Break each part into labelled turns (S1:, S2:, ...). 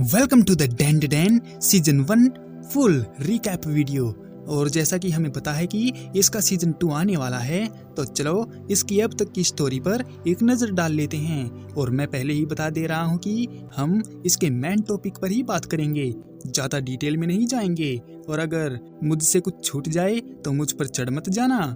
S1: Welcome to the Dan season 1 full recap video. और जैसा कि हमें पता है कि इसका सीजन 2 आने वाला है, तो चलो इसकी अब तक की स्टोरी पर एक नजर डाल लेते हैं। और मैं पहले ही बता दे रहा हूँ कि हम इसके मेन टॉपिक पर ही बात करेंगे, ज्यादा डिटेल में नहीं जाएंगे। और अगर मुझसे कुछ छूट जाए तो मुझ पर चढ़ मत जाना।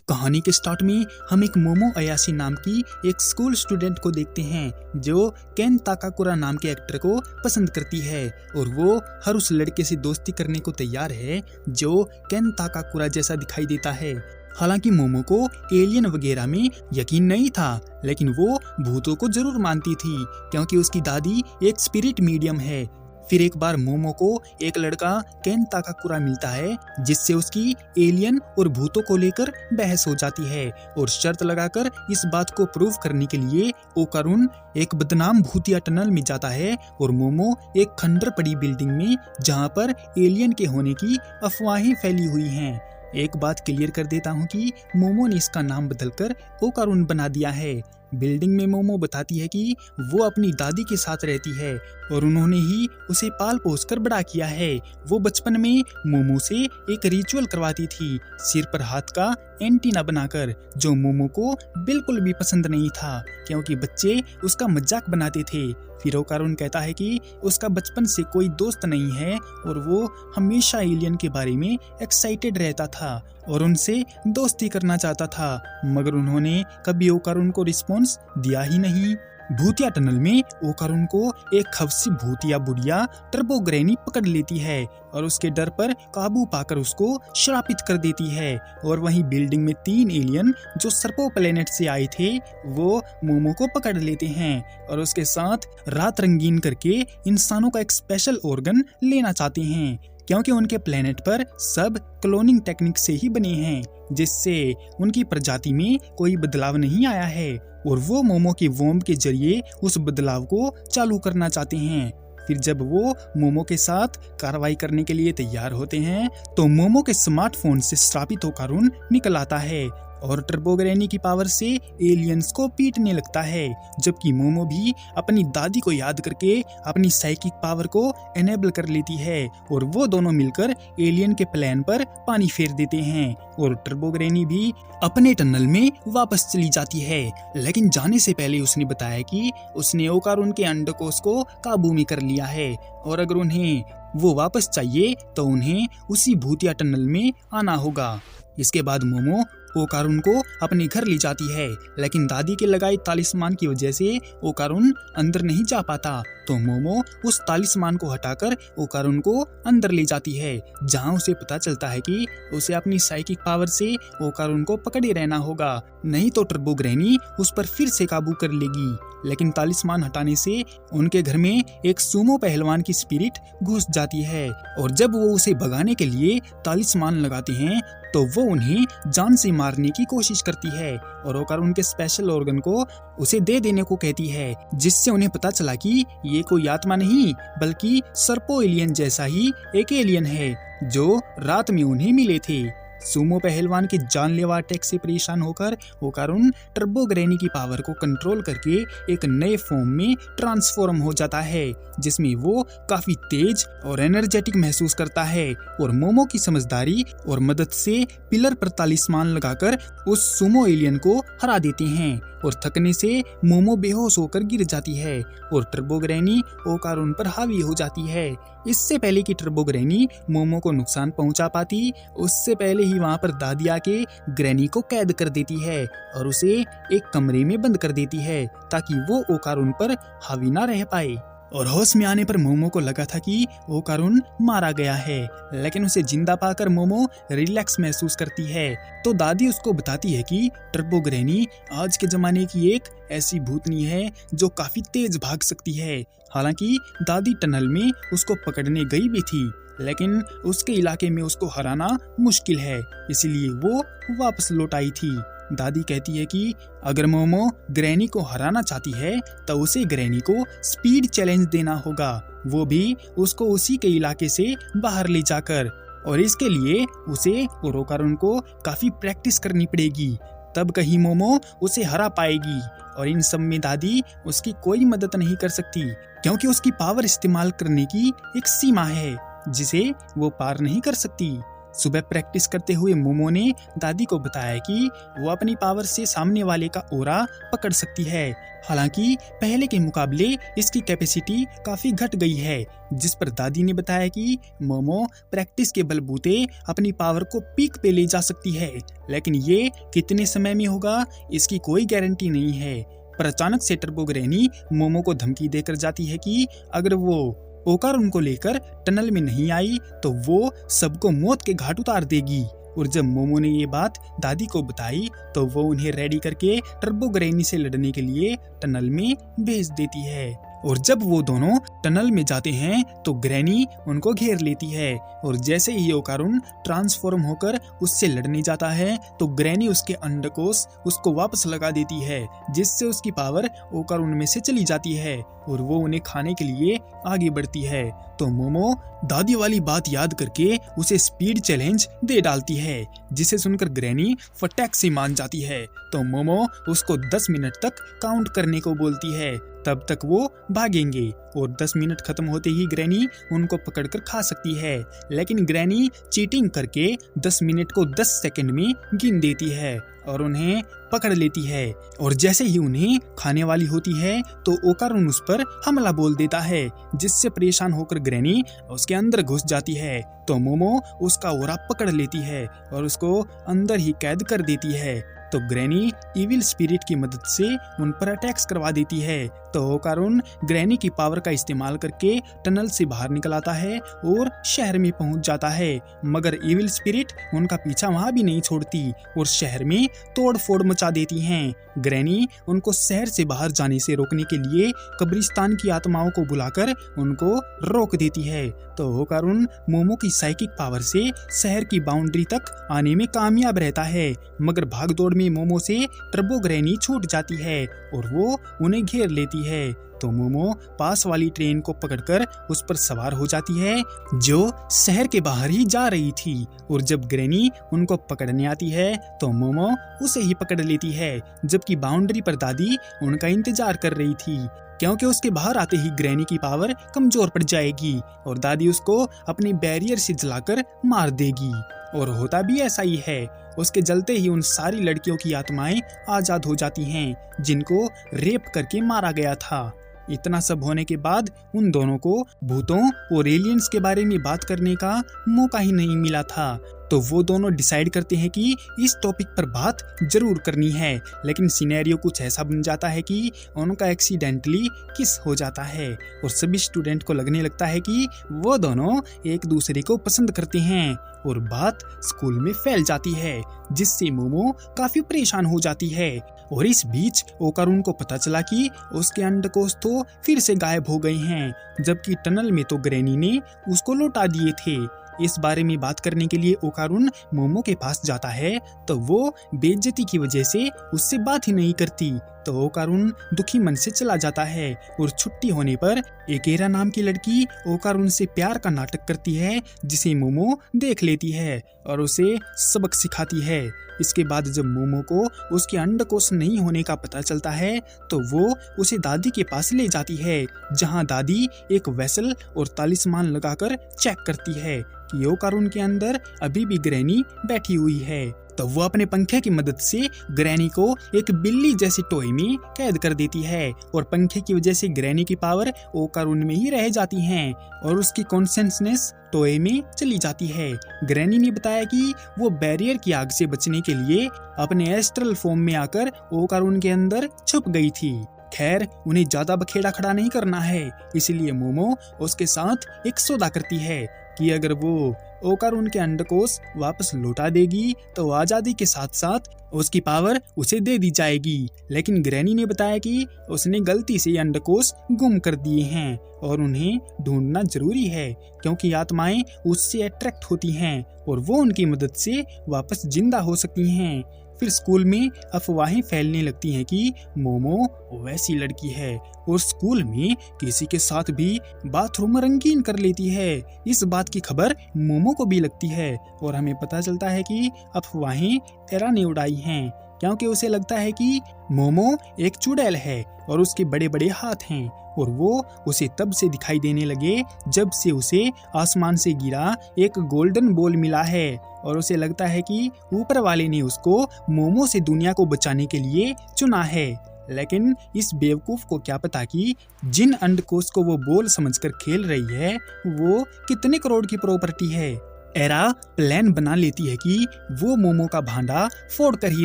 S1: कहानी के स्टार्ट में हम एक मोमो अयाशी नाम की एक स्कूल स्टूडेंट को देखते हैं जो केन ताकाकुरा नाम के एक्टर को पसंद करती है। और वो हर उस लड़के से दोस्ती करने को तैयार है जो केन ताकाकुरा जैसा दिखाई देता है। हालांकि मोमो को एलियन वगैरह में यकीन नहीं था, लेकिन वो भूतों को जरूर मानती थी क्योंकि उसकी दादी एक स्पिरिट मीडियम है। फिर एक बार मोमो को एक लड़का केन ताकाकुरा मिलता है जिससे उसकी एलियन और भूतों को लेकर बहस हो जाती है। और शर्त लगाकर इस बात को प्रूव करने के लिए ओकारुन एक बदनाम भूतिया टनल में जाता है और मोमो एक खंडर पड़ी बिल्डिंग में जहां पर एलियन के होने की अफवाहें फैली हुई हैं। एक बात क्लियर कर देता हूँ कि मोमो ने इसका नाम बदलकर ओकारुन बना दिया है। बिल्डिंग में मोमो बताती है कि वो अपनी दादी के साथ रहती है और उन्होंने ही उसे पाल पोस कर बड़ा किया है। वो बचपन में मोमो से एक रिचुअल करवाती थी, सिर पर हाथ का एंटीना बनाकर, जो मोमो को बिल्कुल भी पसंद नहीं था क्योंकि बच्चे उसका मजाक बनाते थे। फिर ओकारुन कहता है कि उसका बचपन से कोई दोस्त नहीं है और वो हमेशा एलियन के बारे में एक्साइटेड रहता था और उनसे दोस्ती करना चाहता था, मगर उन्होंने कभी ओकारुन को रिस्पॉन्स दिया ही नहीं। भूतिया टनल में ओकारुन को एक खवसी भूतिया बुढ़िया टर्बो ग्रैनी पकड़ लेती है और उसके डर पर काबू पाकर उसको श्रापित कर देती है। और वहीं बिल्डिंग में 3 एलियन जो सर्पो प्लेनेट से आए थे वो मोमो को पकड़ लेते हैं और उसके साथ रात रंगीन करके इंसानों का एक स्पेशल ऑर्गन लेना चाहते हैं क्योंकि उनके प्लेनेट पर सब क्लोनिंग टेक्निक से ही बने हैं, जिससे उनकी प्रजाति में कोई बदलाव नहीं आया है और वो मोमो के वॉर्म के जरिए उस बदलाव को चालू करना चाहते हैं। फिर जब वो मोमो के साथ कार्रवाई करने के लिए तैयार होते हैं तो मोमो के स्मार्टफोन से श्रापित ओकारुन निकल आता है और टर्बो ग्रैनी की पावर से एलियंस को पीटने लगता है, जबकि मोमो भी अपनी दादी को याद करके अपनी साइकिक पावर को एनेबल कर लेती है और वो दोनों मिलकर एलियन के प्लान पर पानी फेर देते हैं। और टर्बो ग्रैनी भी अपने टनल में वापस चली जाती है, लेकिन जाने से पहले उसने बताया कि उसने ओकारुन के अंडकोश को काबू में कर लिया है और अगर उन्हें वो वापस चाहिए तो उन्हें उसी भूतिया टनल में आना होगा। इसके बाद मोमो ओकारुन को अपने घर ले जाती है, लेकिन दादी के लगाए तालिस्मान की वजह से ओकारुन अंदर नहीं जा पाता, तो मोमो उस तालिस्मान को हटाकर ओकारुन को अंदर ले जाती है, जहां उसे पता चलता है कि उसे अपनी साइकिक पावर से ओकारुन को पकड़े रहना होगा, नहीं तो टर्बो ग्रैनी उस पर फिर से काबू कर लेगी। लेकिन तालिस्मान हटाने से उनके घर में एक सुमो पहलवान की स्पिरिट घुस जाती है और जब वो उसे भगाने के लिए तालिस्मान लगाते हैं तो वो उन्हें जान से मारने की कोशिश करती है और ओकारुन के स्पेशल ऑर्गन को उसे दे देने को कहती है, जिससे उन्हें पता चला कि ये कोई आत्मा नहीं बल्कि सर्पो एलियन जैसा ही एक एलियन है जो रात में उन्हें मिले थे। सुमो पहलवान के जानलेवा अटैक से परेशान होकर ओकारुन टर्बो ग्रैनी की पावर को कंट्रोल करके एक नए फॉर्म में ट्रांसफॉर्म हो जाता है, जिसमें वो काफी तेज और एनर्जेटिक महसूस करता है और मोमो की समझदारी और मदद से पिलर पर तालिस्मान लगाकर उस सुमो एलियन को हरा देते हैं और थकने से मोमो बेहोश होकर गिर जाती है और टर्बो ग्रैनी ओकारुन पर हावी हो जाती है। इससे पहले कि टर्बो ग्रैनी मोमो को नुकसान पहुंचा पाती, उससे पहले ही वहां पर दादी आके ग्रैनी को कैद कर देती है और उसे एक कमरे में बंद कर देती है ताकि वो ओकारुन पर हावी ना रह पाए। और होश में आने पर मोमो को लगा था कि ओकारुन मारा गया है, लेकिन उसे जिंदा पाकर मोमो रिलैक्स महसूस करती है। तो दादी उसको बताती है कि टर्बो ग्रैनी आज के जमाने की एक ऐसी भूतनी है जो काफी तेज भाग सकती है। हालांकि दादी टनल में उसको पकड़ने गई भी थी, लेकिन उसके इलाके में उसको हराना मुश्किल है, इसलिए वो वापस लौट आई थी। दादी कहती है कि अगर मोमो ग्रैनी को हराना चाहती है तो उसे ग्रैनी को स्पीड चैलेंज देना होगा, वो भी उसको उसी के इलाके से बाहर ले जाकर, और इसके लिए उसे और ओकारुन को काफी प्रैक्टिस करनी पड़ेगी। तब कहीं मोमो उसे हरा पाएगी। और इन सब में दादी उसकी कोई मदद नहीं कर सकती, क्योंकि उसकी पावर इस्तेमाल करने की एक सीमा है जिसे वो पार नहीं कर सकती। सुबह प्रैक्टिस करते हुए मोमो ने दादी को बताया कि वो अपनी पावर से सामने वाले का ओरा पकड़ सकती है। हालांकि पहले के मुकाबले इसकी कैपेसिटी काफी घट गई है, जिस पर दादी ने बताया कि मोमो प्रैक्टिस के बलबूते अपनी पावर को पीक पे ले जा सकती है, लेकिन ये कितने समय में होगा इसकी कोई गारंटी नहीं है। पर अचानक से टर्बो ग्रैनी मोमो को धमकी देकर जाती है कि अगर वो ओकारुन को लेकर टनल में नहीं आई तो वो सबको मौत के घाट उतार देगी। और जब मोमो ने ये बात दादी को बताई तो वो उन्हें रेडी करके टर्बो ग्रैनी से लड़ने के लिए टनल में भेज देती है। और जब वो दोनों टनल में जाते हैं तो ग्रैनी उनको घेर लेती है, और जैसे ही ओकारुन ट्रांसफॉर्म होकर उससे लड़ने जाता है तो ग्रैनी उसके अंडकोश उसको वापस लगा देती है, जिससे उसकी पावर ओकारुन में से चली जाती है और वो उन्हें खाने के लिए आगे बढ़ती है। तो मोमो दादी वाली बात याद करके उसे स्पीड चैलेंज दे डालती है, जिसे सुनकर ग्रैनी फटाक से मान जाती है। तो मोमो उसको 10 मिनट तक काउंट करने को बोलती है, तब तक वो भागेंगे और 10 मिनट खत्म होते ही ग्रैनी उनको पकड़कर खा सकती है। लेकिन ग्रैनी चीटिंग करके 10 मिनट को 10 सेकंड में गिन देती है और उन्हें पकड़ लेती है। और जैसे ही उन्हें खाने वाली होती है तो ओकारुन उस पर हमला बोल देता है, जिससे परेशान होकर ग्रैनी उसके अंदर घुस जाती है। तो मोमो उसका ओरा पकड़ लेती है और उसको अंदर ही कैद कर देती है। तो ग्रैनी इविल स्पिरिट की मदद से उन पर अटैक्स करवा देती है। तो ओकारुन ग्रैनी की पावर का इस्तेमाल करके टनल से बाहर निकल आता है और शहर में पहुंच जाता है, मगर इविल स्पिरिट उनका पीछा वहां भी नहीं छोड़ती और शहर में तोड़ फोड़ मचा देती हैं। ग्रैनी उनको शहर से बाहर जाने से रोकने के लिए कब्रिस्तान की आत्माओं को बुलाकर उनको रोक देती है। तो ओकारुन मोमो की साइकिक पावर से शहर की बाउंड्री तक आने में कामयाब रहता है, मगर भागदौड़ में मोमो से टर्बो ग्रैनी छूट जाती है और वो उन्हें घेर लेती है। तो मोमो पास वाली ट्रेन को पकड़कर उस पर सवार हो जाती है जो शहर के बाहर ही जा रही थी। और जब ग्रैनी उनको पकड़ने आती है तो मोमो उसे ही पकड़ लेती है, जबकि बाउंड्री पर दादी उनका इंतजार कर रही थी, क्योंकि उसके बाहर आते ही ग्रैनी की पावर कमजोर पड़ जाएगी और दादी उसको अपनी बैरियर से जलाकर मार देगी। और होता भी ऐसा ही है, उसके जलते ही उन सारी लड़कियों की आत्माएं आजाद हो जाती हैं जिनको रेप करके मारा गया था। इतना सब होने के बाद उन दोनों को भूतों और एलियंस के बारे में बात करने का मौका ही नहीं मिला था। तो वो दोनों डिसाइड करते हैं कि इस टॉपिक पर बात जरूर करनी है, लेकिन सिनेरियो कुछ ऐसा बन जाता है कि उनका एक्सीडेंटली किस हो जाता है और सभी स्टूडेंट को लगने लगता है कि वो दोनों एक दूसरे को पसंद करते हैं और बात स्कूल में फैल जाती है, जिससे मोमो काफी परेशान हो जाती है। और इस बीच ओकारुन को पता चला कि उसके अंडकोश तो फिर से गायब हो गए हैं, जबकि टनल में तो ग्रैनी ने उसको लौटा दिए थे। इस बारे में बात करने के लिए ओकारुन मोमो के पास जाता है तो वो बेइज्जती की वजह से उससे बात ही नहीं करती। तो ओकारुन दुखी मन से चला जाता है और छुट्टी होने पर एकेरा नाम की लड़की ओकारुन से प्यार का नाटक करती है, जिसे मोमो देख लेती है और उसे सबक सिखाती है। इसके बाद जब मोमो को उसके अंडकोश नहीं होने का पता चलता है तो वो उसे दादी के पास ले जाती है, जहां दादी एक वेसल और तालिस्मान लगाकर चेक करती है कि ओकारुन के अंदर अभी भी ग्रैनी बैठी हुई है। तो वो अपने पंखे की मदद से ग्रैनी को एक बिल्ली जैसी टॉय में कैद कर देती है और पंखे की वजह से ग्रैनी की पावर ओकारुन में ही रह जाती है और उसकी कॉन्शियसनेस टॉय में चली जाती है। ग्रैनी ने बताया कि वो बैरियर की आग से बचने के लिए अपने एस्ट्रल फॉर्म में आकर ओकारुन के अंदर छुप गई थी। खैर, उन्हें ज्यादा बखेड़ा खड़ा नहीं करना है, इसलिए मोमो उसके साथ एक सौदा करती है कि अगर वो ओकारुन के अंडकोश वापस लौटा देगी तो आजादी के साथ साथ उसकी पावर उसे दे दी जाएगी। लेकिन ग्रैनी ने बताया कि उसने गलती से अंडकोश गुम कर दिए हैं और उन्हें ढूंढना जरूरी है, क्योंकि आत्माएं उससे अट्रैक्ट होती हैं और वो उनकी मदद से वापस जिंदा हो सकती हैं। फिर स्कूल में अफवाहें फैलने लगती हैं कि मोमो वैसी लड़की है और स्कूल में किसी के साथ भी बाथरूम रंगीन कर लेती है। इस बात की खबर मोमो को भी लगती है और हमें पता चलता है कि अफवाहें एरा ने उड़ाई हैं, क्योंकि उसे लगता है कि मोमो एक चुड़ैल है और उसके बड़े बड़े हाथ हैं और वो उसे तब से दिखाई देने लगे जब से उसे आसमान से गिरा एक गोल्डन बॉल मिला है और उसे लगता है कि ऊपर वाले ने उसको मोमो से दुनिया को बचाने के लिए चुना है। लेकिन इस बेवकूफ को क्या पता कि जिन अंडकोश को वो बॉल समझकर खेल रही है वो कितने करोड़ की प्रॉपर्टी है। एरा प्लान बना लेती है कि वो मोमो का भांडा फोड़ कर ही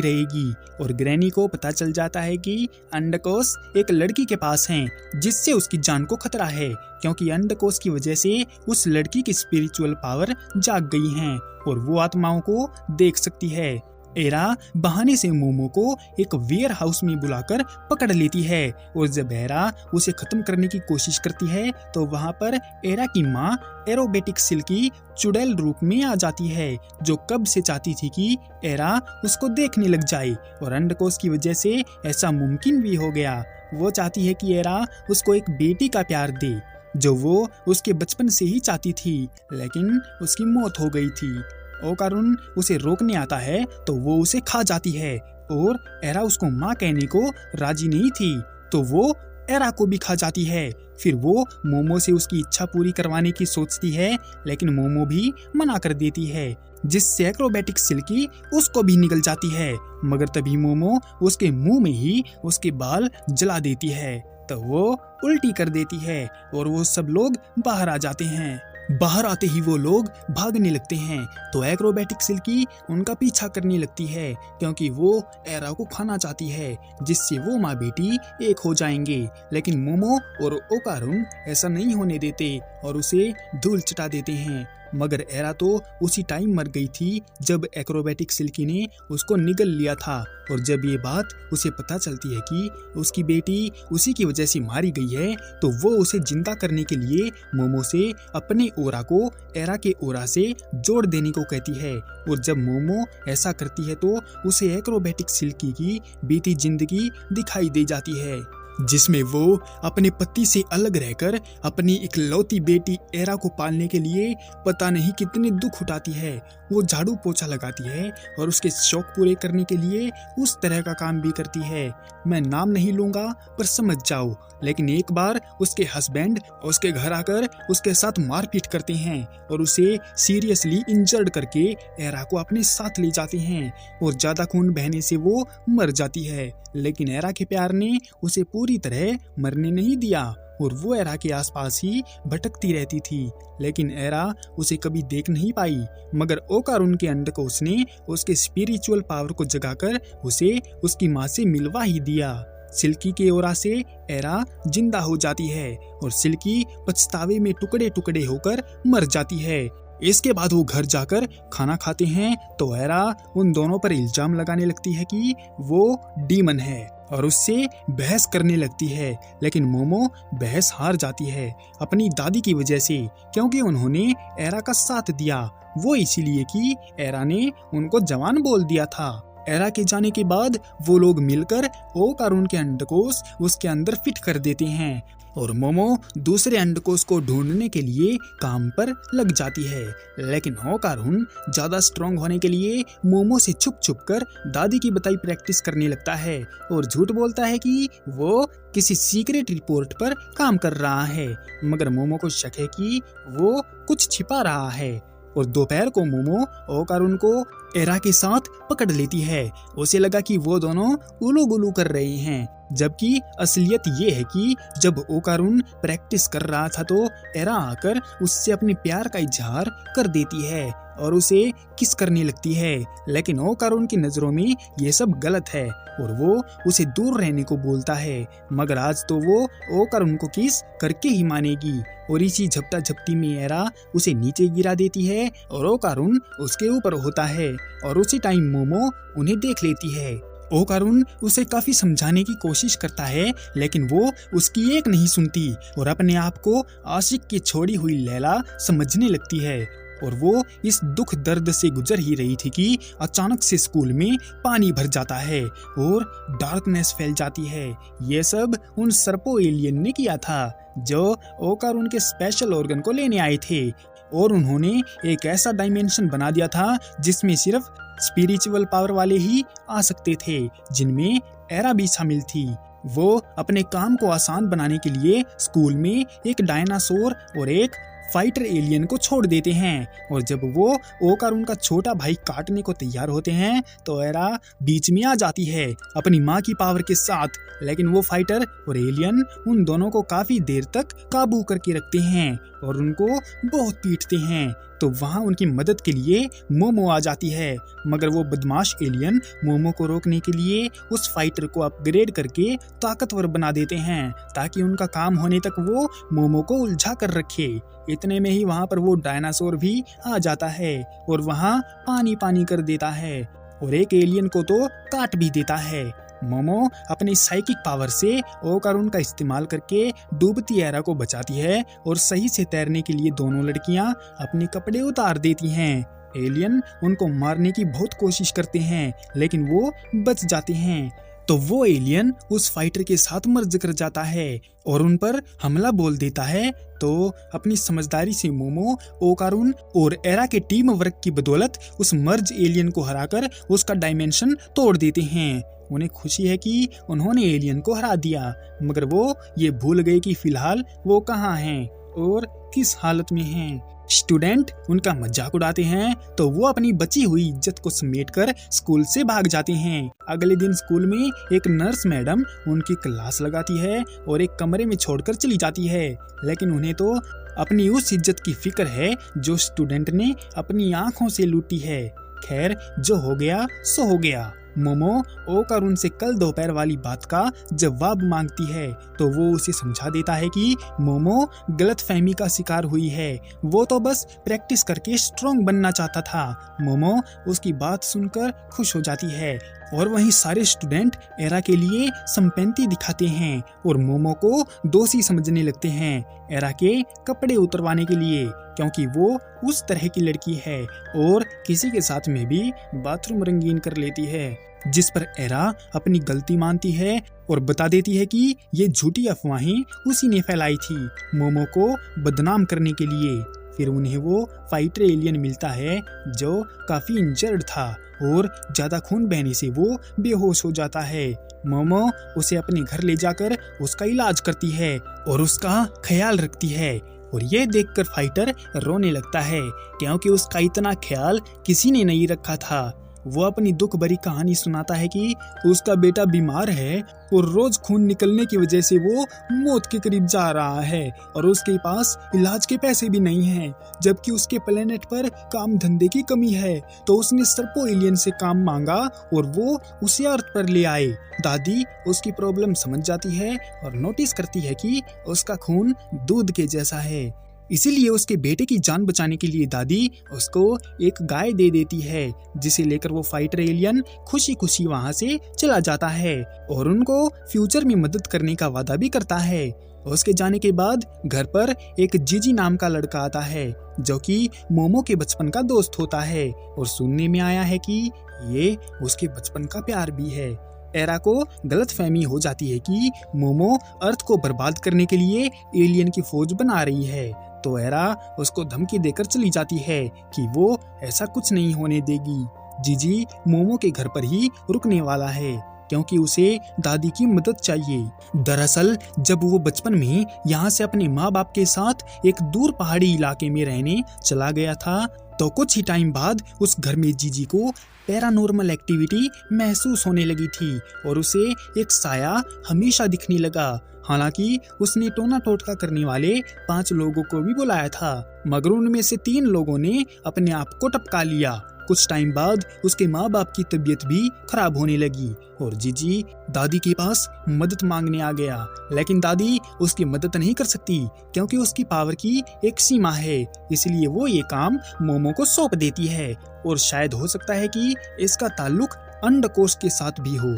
S1: रहेगी और ग्रैनी को पता चल जाता है कि अंडकोश एक लड़की के पास हैं जिससे उसकी जान को खतरा है, क्योंकि अंडकोश की वजह से उस लड़की की स्पिरिचुअल पावर जाग गई हैं और वो आत्माओं को देख सकती है। एरा बहाने से मोमो को एक वेयर हाउस में बुलाकर पकड़ लेती है और जब एरा उसे खत्म करने की कोशिश करती है तो वहाँ पर एरा की माँ एरोबेटिक सिल्की चुड़ैल रूप में आ जाती है, जो कब से चाहती थी कि एरा उसको देखने लग जाए और अंडकोश की वजह से ऐसा मुमकिन भी हो गया। वो चाहती है कि एरा उसको एक बेटी का प्यार दे जो वो उसके बचपन से ही चाहती थी, लेकिन उसकी मौत हो गई थी। ओकारुन उसे रोकने आता है तो वो उसे खा जाती है और एरा उसको माँ कहने को राजी नहीं थी तो वो एरा को भी खा जाती है। फिर वो मोमो से उसकी इच्छा पूरी करवाने की सोचती है, लेकिन मोमो भी मना कर देती है, जिससे एक्रोबैटिक सिल्की उसको भी निगल जाती है। मगर तभी मोमो उसके मुंह में ही उसके बाल जला देती है तो वो उल्टी कर देती है और वो सब लोग बाहर आ जाते हैं। बाहर आते ही वो लोग भागने लगते हैं तो एक्रोबैटिक सिल्की उनका पीछा करने लगती है, क्योंकि वो एरा को खाना चाहती है जिससे वो माँ बेटी एक हो जाएंगे। लेकिन मोमो और ओकारुन ऐसा नहीं होने देते और उसे धूल चटा देते हैं। मगर एरा तो उसी टाइम मर गई थी जब एक्रोबैटिक सिल्की ने उसको निगल लिया था और जब ये बात उसे पता चलती है कि उसकी बेटी उसी की वजह से मारी गई है तो वो उसे जिंदा करने के लिए मोमो से अपने ओरा को एरा के ओरा से जोड़ देने को कहती है। और जब मोमो ऐसा करती है तो उसे एक्रोबैटिक सिल्की की बीती जिंदगी दिखाई दे जाती है, जिसमें वो अपने पति से अलग रहकर अपनी इकलौती बेटी एरा को पालने के लिए पता नहीं कितने दुख उठाती है। वो झाड़ू पोछा लगाती है और उसके शौक पूरे करने के लिए उस तरह का काम भी करती है। मैं नाम नहीं लूंगा पर समझ जाओ। लेकिन एक बार उसके हस्बैंड उसके घर आकर उसके साथ मारपीट करते हैं और उसे सीरियसली इंजर्ड करके एरा को अपने साथ ले जाते हैं और ज्यादा खून बहने से वो मर जाती है। लेकिन एरा के प्यार ने उसे पूरी तरह मरने नहीं दिया और वो एरा के आसपास ही भटकती रहती थी, लेकिन एरा उसे कभी देख नहीं पाई। मगर ओकारुन के अंडकोश ने उसके स्पिरिचुअल पावर को जगाकर उसे उसकी माँ से मिलवा ही दिया। सिल्की के ओरा से एरा जिंदा हो जाती है और सिल्की पछतावे में टुकड़े टुकड़े होकर मर जाती है। इसके बाद वो घर जाकर खाना खाते हैं तो एरा उन दोनों पर इल्जाम लगाने लगती है कि वो डीमन है और उससे बहस करने लगती है, लेकिन मोमो बहस हार जाती है अपनी दादी की वजह से, क्योंकि उन्होंने एरा का साथ दिया। वो इसीलिए कि एरा ने उनको जवान बोल दिया था। एरा के जाने के बाद वो लोग मिलकर ओकारुन के अंडकोश उसके अंदर फिट कर देते हैं और मोमो दूसरे अंडकोश को ढूंढने के लिए काम पर लग जाती है। लेकिन ओकारुन ज्यादा स्ट्रांग होने के लिए मोमो से छुप छुप कर दादी की बताई प्रैक्टिस करने लगता है और झूठ बोलता है कि वो किसी सीक्रेट रिपोर्ट पर काम कर रहा है। मगर मोमो को शक है कि वो कुछ छिपा रहा है और दोपहर को मोमो ओकारुन को एरा के साथ पकड़ लेती है। उसे लगा कि वो दोनों उलू गुलू कर रहे हैं, जबकि असलियत ये है कि जब ओकारुन प्रैक्टिस कर रहा था तो एरा आकर उससे अपने प्यार का इजहार कर देती है और उसे किस करने लगती है। लेकिन ओकारुन की नजरों में ये सब गलत है और वो उसे दूर रहने को बोलता है। मगर आज तो वो ओकारुन को किस करके ही मानेगी और इसी झपटा झपटी में एरा उसे नीचे गिरा देती है और ओकारुन उसके ऊपर होता है और उसी टाइम मोमो उन्हें देख लेती है। ओकारुन उसे काफी समझाने की कोशिश करता है, लेकिन वो उसकी एक नहीं सुनती और अपने आप को आशिक की छोड़ी हुई लैला समझने लगती है। और वो इस दुख दर्द से गुजर ही रही थी कि अचानक से स्कूल में पानी भर जाता है और डार्कनेस फैल जाती है। ये सब उन सर्पो एलियन ने किया था जो ओकारुन के स्पेशल ऑर्गन को लेने आए थे और उन्होंने एक ऐसा डायमेंशन बना दिया था जिसमें सिर्फ स्पिरिचुअल पावर वाले ही आ सकते थे, जिनमें एरा भी शामिल थी। वो अपने काम को आसान बनाने के लिए स्कूल में एक डायनासोर और एक फाइटर एलियन को छोड़ देते हैं, और जब वो ओक और उनका छोटा भाई काटने को तैयार होते हैं तो एरा बीच में आ जाती है अपनी माँ की पावर के साथ। लेकिन वो फाइटर और एलियन उन दोनों को काफी देर तक काबू करके रखते हैं और उनको बहुत पीटते हैं। तो वहाँ उनकी मदद के लिए मोमो आ जाती है, मगर वो बदमाश एलियन मोमो को रोकने के लिए उस फाइटर को अपग्रेड करके ताकतवर बना देते हैं, ताकि उनका काम होने तक वो मोमो को उलझा कर रखे। इतने में ही वहाँ पर वो डायनासोर भी आ जाता है और वहाँ पानी पानी कर देता है और एक एलियन को तो काट भी देता है। मोमो अपनी साइकिक पावर से ओकारुन का इस्तेमाल करके डूबती एरा को बचाती है और सही से तैरने के लिए दोनों लड़कियां अपने कपड़े उतार देती हैं। एलियन उनको मारने की बहुत कोशिश करते हैं, लेकिन वो बच जाते हैं। तो वो एलियन उस फाइटर के साथ मर्ज कर जाता है और उन पर हमला बोल देता है। तो अपनी समझदारी से मोमो ओकारुन और एरा के टीम वर्क की बदौलत उस मर्ज एलियन को हराकर उसका डायमेंशन तोड़ देते हैं। उन्हें खुशी है कि उन्होंने एलियन को हरा दिया, मगर वो ये भूल गए कि फिलहाल वो कहाँ हैं और किस हालत में हैं। स्टूडेंट उनका मजाक उड़ाते हैं तो वो अपनी बची हुई इज्जत को समेटकर स्कूल से भाग जाते हैं। अगले दिन स्कूल में एक नर्स मैडम उनकी क्लास लगाती है और एक कमरे में छोड़कर चली जाती है, लेकिन उन्हें तो अपनी उस इज्जत की फिक्र है जो स्टूडेंट ने अपनी आंखों से लूटी है। खैर, जो हो गया सो हो गया। मोमो ओकारुन से कल दोपहर वाली बात का जवाब मांगती है तो वो उसे समझा देता है कि मोमो गलतफहमी का शिकार हुई है, वो तो बस प्रैक्टिस करके स्ट्रॉन्ग बनना चाहता था। मोमो उसकी बात सुनकर खुश हो जाती है और वहीं सारे स्टूडेंट एरा के लिए संपैंती दिखाते हैं और मोमो को दोषी समझने लगते हैं एरा के कपड़े उतरवाने के लिए, क्योंकि वो उस तरह की लड़की है और किसी के साथ में भी बाथरूम रंगीन कर लेती है। जिस पर एरा अपनी गलती मानती है और बता देती है कि ये झूठी अफवाहें उसी ने फैलाई थी मोमो को बदनाम करने के लिए। फिर उन्हें वो फाइटर एलियन मिलता है जो काफी इंजर्ड था और ज्यादा खून बहने से वो बेहोश हो जाता है। मोमो उसे अपने घर ले जाकर उसका इलाज करती है और उसका ख्याल रखती है और ये देखकर फाइटर रोने लगता है, क्योंकि उसका इतना ख्याल किसी ने नहीं रखा था। वो अपनी दुख भरी कहानी सुनाता है कि उसका बेटा बीमार है और रोज खून निकलने की वजह से वो मौत के करीब जा रहा है और उसके पास इलाज के पैसे भी नहीं हैं, जबकि उसके प्लेनेट पर काम धंधे की कमी है। तो उसने सर्पो एलियन से काम मांगा और वो उसे अर्थ पर ले आए। दादी उसकी प्रॉब्लम समझ जाती है और नोटिस करती है कि उसका खून दूध के जैसा है, इसीलिए उसके बेटे की जान बचाने के लिए दादी उसको एक गाय दे देती है, जिसे लेकर वो फाइटर एलियन खुशी खुशी वहां से चला जाता है और उनको फ्यूचर में मदद करने का वादा भी करता है। उसके जाने के बाद घर पर एक जीजी नाम का लड़का आता है जो कि मोमो के बचपन का दोस्त होता है और सुनने में आया है कि ये उसके बचपन का प्यार भी है। एरा को गलतफहमी हो जाती है कि मोमो अर्थ को बर्बाद करने के लिए एलियन की फौज बना रही है, तो एरा उसको धमकी देकर चली जाती है कि वो ऐसा कुछ नहीं होने देगी। जीजी मोमो के घर पर ही रुकने वाला है क्योंकि उसे दादी की मदद चाहिए। दरअसल जब वो बचपन में यहाँ से अपने माँ बाप के साथ एक दूर पहाड़ी इलाके में रहने चला गया था, तो कुछ ही टाइम बाद उस घर में जीजी को पैरानॉर्मल एक्टिविटी महसूस होने लगी थी और उसे एक साया हमेशा दिखने लगा। हालांकि उसने टोना टोटका करने वाले 5 लोगों को भी बुलाया था, मगर उनमें से 3 लोगों ने अपने आप को टपका लिया। कुछ टाइम बाद उसके माँ बाप की तबीयत भी खराब होने लगी और जीजी दादी के पास मदद मांगने आ गया, लेकिन दादी उसकी मदद नहीं कर सकती क्योंकि उसकी पावर की एक सीमा है। इसलिए वो ये काम मोमो को सौंप देती है और शायद हो सकता है कि इसका ताल्लुक अंडकोश के साथ भी हो।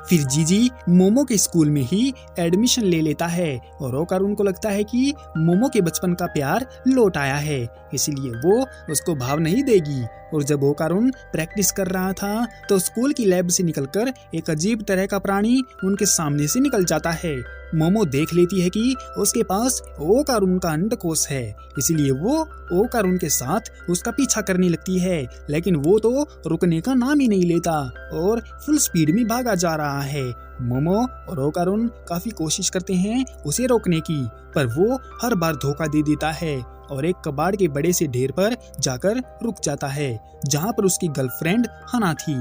S1: फिर जीजी मोमो के स्कूल में ही एडमिशन ले लेता है और ओकारुन को लगता है कि मोमो के बचपन का प्यार लौट आया है, इसलिए वो उसको भाव नहीं देगी। और जब ओकारुन प्रैक्टिस कर रहा था तो स्कूल की लैब से निकलकर एक अजीब तरह का प्राणी उनके सामने से निकल जाता है। मोमो देख लेती है कि उसके पास ओकारुन का अंडकोश है, इसलिए वो ओकारुन के साथ उसका पीछा करने लगती है। लेकिन वो तो रुकने का नाम ही नहीं लेता और फुल स्पीड में भागा जा रहा है। मोमो और ओकारुन काफी कोशिश करते हैं उसे रोकने की, पर वो हर बार धोखा दे देता है और एक कबाड़ के बड़े से ढेर पर जाकर रुक जाता है, जहाँ पर उसकी गर्लफ्रेंड हना थी।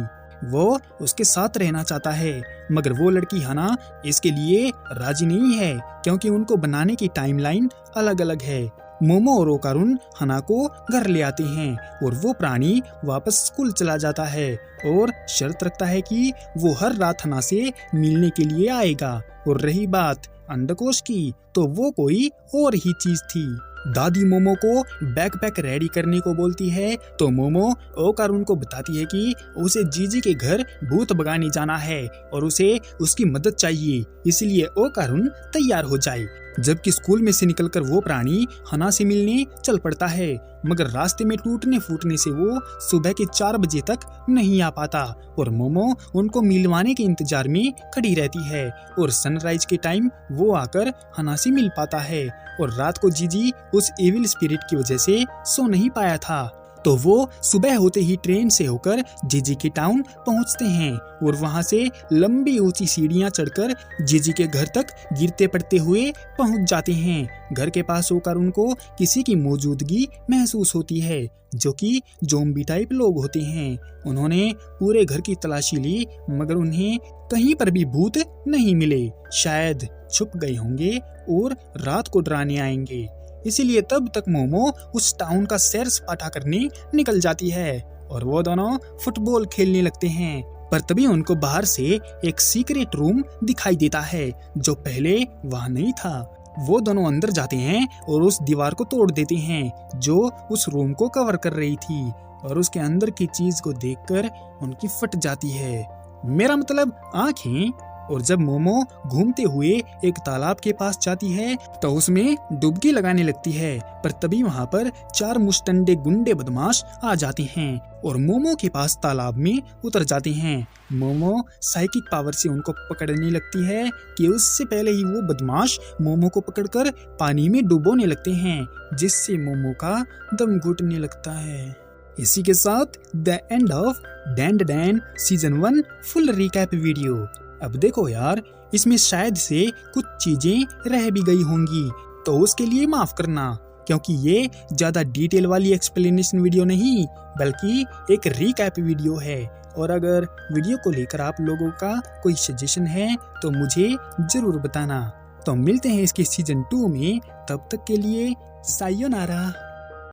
S1: वो उसके साथ रहना चाहता है, मगर वो लड़की हना इसके लिए राजी नहीं है, क्योंकि उनको बनाने की टाइमलाइन अलग अलग है। मोमो और ओकारुन हना को घर ले आते हैं और वो प्राणी वापस स्कूल चला जाता है और शर्त रखता है कि वो हर रात हना से मिलने के लिए आएगा। और रही बात अंडकोश की, तो वो कोई और ही चीज थी। दादी मोमो को बैकपैक रेडी करने को बोलती है, तो मोमो ओकारुन को बताती है कि उसे जीजी के घर भूत भगाने जाना है और उसे उसकी मदद चाहिए, इसलिए ओकारुन तैयार हो जाए। जबकि स्कूल में से निकलकर वो प्राणी हना से मिलने चल पड़ता है, मगर रास्ते में टूटने फूटने से वो सुबह के 4 बजे तक नहीं आ पाता और मोमो उनको मिलवाने के इंतजार में खड़ी रहती है और सनराइज के टाइम वो आकर हना से मिल पाता है। और रात को जीजी उस एविल स्पिरिट की वजह से सो नहीं पाया था, तो वो सुबह होते ही ट्रेन से होकर जीजी के टाउन पहुंचते हैं और वहां से लंबी ऊंची सीढ़ियां चढ़कर जीजी के घर तक गिरते पड़ते हुए पहुंच जाते हैं। घर के पास होकर उनको किसी की मौजूदगी महसूस होती है, जो कि ज़ॉम्बी टाइप लोग होते हैं। उन्होंने पूरे घर की तलाशी ली, मगर उन्हें कहीं पर भी भूत नहीं मिले। शायद छुप गए होंगे और रात को डराने आएंगे। इसीलिए तब तक मोमो उस टाउन का सैर सपाटा करने निकल जाती है और वो दोनों फुटबॉल खेलने लगते हैं। पर तभी उनको बाहर से एक सीक्रेट रूम दिखाई देता है, जो पहले वहाँ नहीं था। वो दोनों अंदर जाते हैं और उस दीवार को तोड़ देते हैं जो उस रूम को कवर कर रही थी, और उसके अंदर की चीज को देखकर उनकी फट जाती है, मेरा मतलब आँखें। और जब मोमो घूमते हुए एक तालाब के पास जाती है तो उसमें डुबकी लगाने लगती है, पर तभी वहाँ पर 4 मुस्टंडे गुंडे बदमाश आ जाते हैं और मोमो के पास तालाब में उतर जाते हैं। मोमो साइकिक पावर से उनको पकड़ने लगती है कि उससे पहले ही वो बदमाश मोमो को पकड़कर पानी में डुबोने लगते हैं, जिससे मोमो का दम घुटने लगता है। इसी के साथ the end of Dan Dan season 1 full recap video. अब देखो यार, इसमें शायद से कुछ चीजें रह भी गई होंगी, तो उसके लिए माफ करना, क्योंकि ये ज्यादा डिटेल वाली एक्सप्लेनेशन वीडियो नहीं बल्कि एक रिकैप वीडियो है। और अगर वीडियो को लेकर आप लोगों का कोई सजेशन है तो मुझे जरूर बताना। तो मिलते हैं इसके सीजन 2 में, तब तक के लिए सायोनारा।